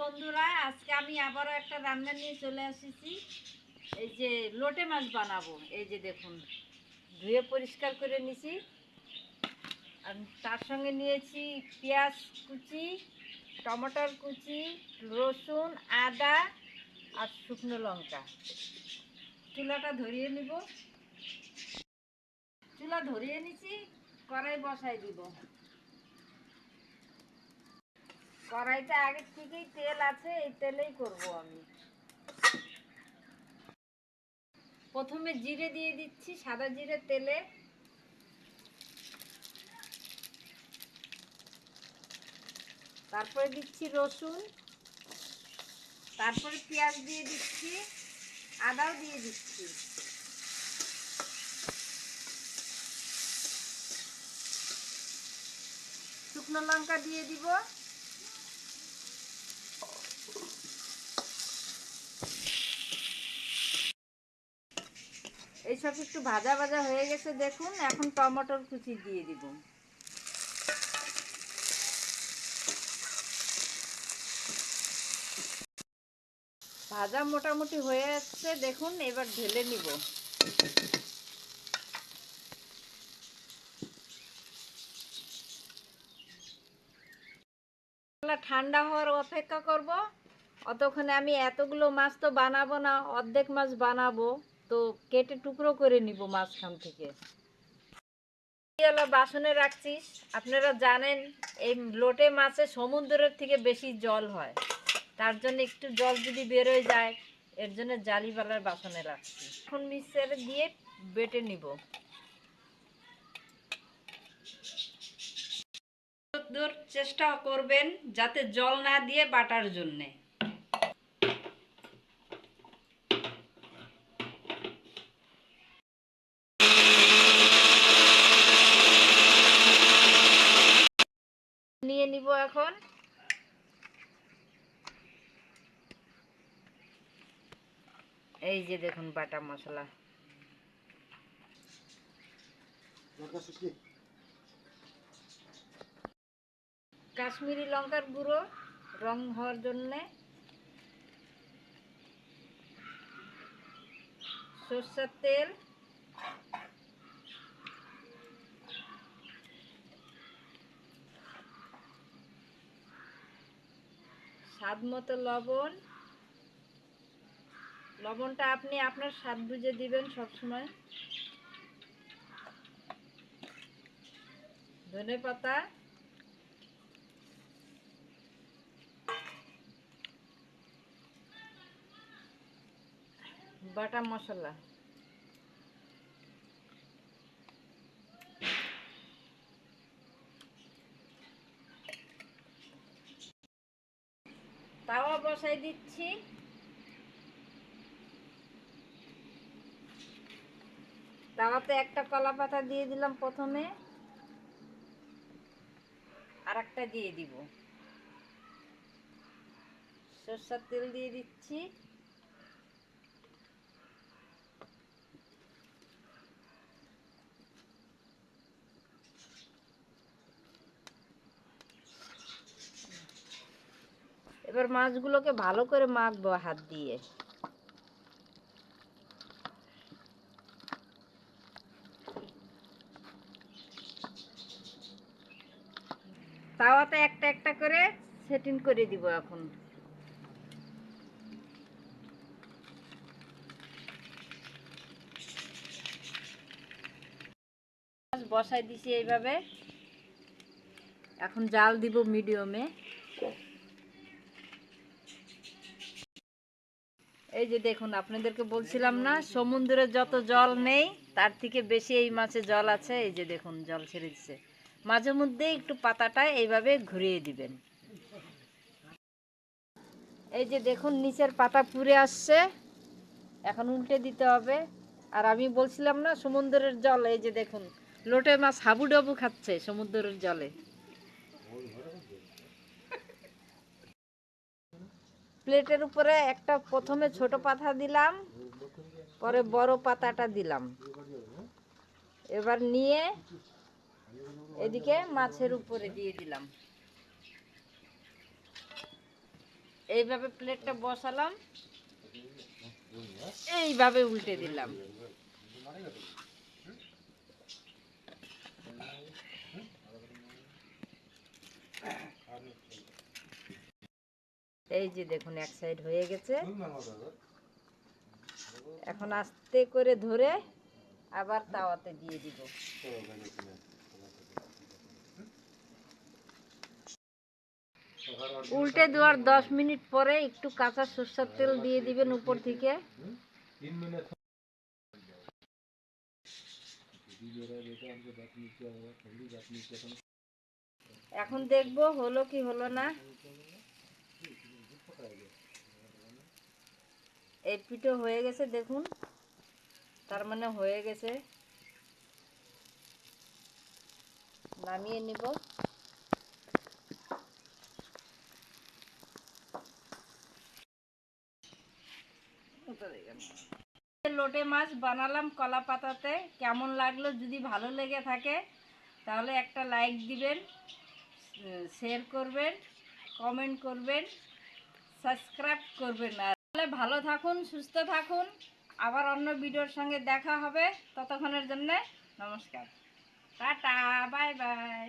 বন্ধুরা, আজকে আমি আবারও একটা রান্না নিয়ে চলে এসেছি। এই যে লোটে মাছ বানাবো। এই যে দেখুন, ধুয়ে পরিষ্কার করে নিয়েছি। আর তার সঙ্গে নিয়েছি পেঁয়াজ কুচি, টমেটোর কুচি, রসুন, আদা আর শুকনো লঙ্কা। চুলাটা ধরিয়ে নিব। চুলা ধরিয়ে নিছি, কড়াই বসাই দিব। কড়াইতে আগে থেকেই তেল আছে, এই তেলেই করব আমি। প্রথমে জিরে দিয়ে দিচ্ছি, সাদা জিরে তেলে। তারপরে দিচ্ছি রসুন, তারপরে পেঁয়াজ দিয়ে দিচ্ছি, আদাও দিয়ে দিচ্ছি। শুকনো লঙ্কা দিয়ে দিব। এইসব একটু ভাজা ভাজা হয়ে গেছে দেখুন। এখন টমেটোর কুচি দিয়ে দিব। ভাজা মোটামুটি হয়ে যাচ্ছে দেখুন, এবার ঢেলে নিব। ঠান্ডা হওয়ার অপেক্ষা করব। অতক্ষণে আমি এতগুলো মাছ তো বানাবো না, অর্ধেক মাছ বানাবো, তো কেটে টুকরো করে নিব মাঝখান থেকে। বাসনে রাখছিস। আপনারা জানেন এই লোটে মাছে সমুদ্রের থেকে বেশি জল হয়, তার জন্য একটু জল যদি বেরোয় যায়, এর জন্য জালিওয়ালার বাসনে রাখছি। এখন মিক্সারে দিয়ে বেটে নিব। চেষ্টা করবেন যাতে জল না দিয়ে বাটার জন্যে। নিয়ে নিব এখন। এই যে দেখুন বাটা মশলা। কাশ্মীরি লঙ্কার গুঁড়ো রং হওয়ার জন্যে, সরষের তেল, স্বাদ মতো লবণ। লবণটা আপনি আপনার স্বাদ বুঝে দিবেন সবসময়। ধনে পাতা, বাটা মশলা। তাওয়া বসাই দিচ্ছি। তাওয়াতে একটা কলা পাতা দিয়ে দিলাম প্রথমে, আর একটা দিয়ে দিব। সরষের তেল দিয়ে দিচ্ছি। এবার মাছগুলোকে ভালো করে মাখবো হাত দিয়ে। তাওয়াতে একটা একটা করে সেটিং করে দিব এখন। বসাই দিছি এইভাবে। এখন জাল দিব মিডিয়ামে। এই যে দেখুন, আপনাদেরকে বলছিলাম না সমুদ্রে যত জল নেই তার থেকে বেশি এই মাছে জল আছে। এই যে দেখুন জল ছেড়ে দিচ্ছে। মাঝে মধ্যে একটু পাতাটা এইভাবে ঘুরিয়ে দিবেন। এই যে দেখুন নিচের পাতা পুড়ে আসছে, এখন উল্টে দিতে হবে। আর আমি বলছিলাম না সমুদ্রের জল, এই যে দেখুন লোটে মাছ হাবুডাবু খাচ্ছে সমুদ্রের জলে। প্লেটের উপরে একটা প্রথমে ছোট পাতা দিলাম, পরে বড় পাতাটা দিলাম। এবার নিয়ে এদিকে মাছের উপরে দিয়ে দিলাম। এইভাবে প্লেটটা বসালাম, এইভাবে উল্টে দিলাম। এই যে দেখুন এক সাইড হয়ে গেছে। এখন আস্তে করে ধরে আবার তাওয়াতে দিয়ে দিব। উল্টে দেওয়ার 10 মিনিট পরে একটু কাঁচা সরষের তেল দিয়ে দিবেন উপর থেকে। এখন দেখবো হলো কি হলো না। এই পিঠো হয়ে গেছে দেখুন, তার মানে হয়ে গেছে। নামিয়ে নিব। লোটে মাছ বানালাম কলা পাতাতে। কেমন লাগলো? যদি ভালো লেগে থাকে তাহলে একটা লাইক দিবেন, শেয়ার করবেন, কমেন্ট করবেন, সাবস্ক্রাইব করবেন। আর তাহলে ভালো থাকুন, সুস্থ থাকুন। আবার অন্য ভিডিওর সঙ্গে দেখা হবে। ততক্ষণের জন্য নমস্কার, টাটা, বাই বাই।